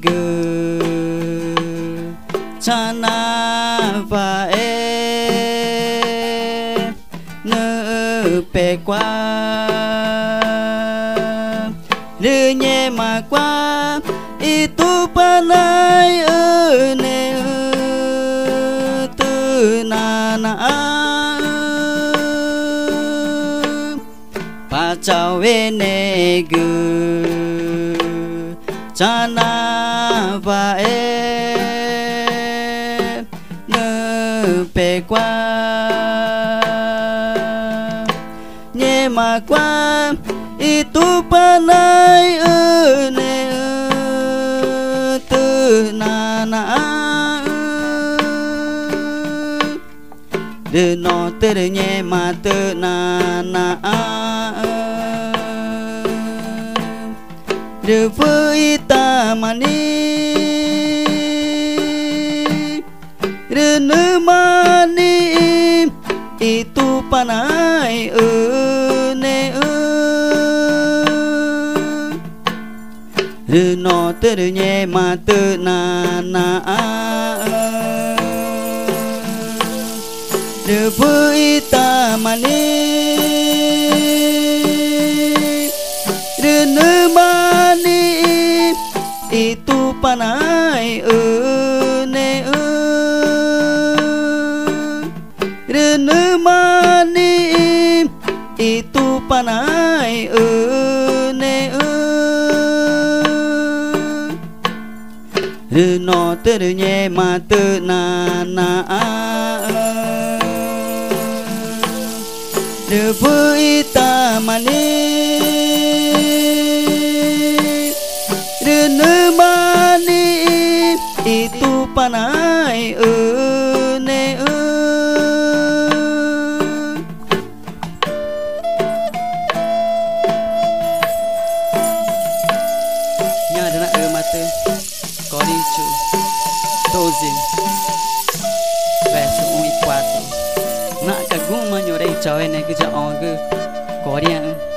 gu chana và e nơ pe qua lư nhẹ mà qua itu panai ne tu na na pa chao ve ne gu chana và e nơ pe qua nhẹ mà qua itu panai ne tu na na de no te nhẹ mà tu na na de vui ta mani de nu mani itu panai ne no te nhẹ mà tu na na de vui ta mani de nu mani itu panai ne de nu mani itu panai ne no te nhẹ mà tu na na de vui ta mani de nu mani itu panai ne nya de na mate Coríntios 12 verso 1 e 4 na kaguma nyorei chao ne que já ongu Coreano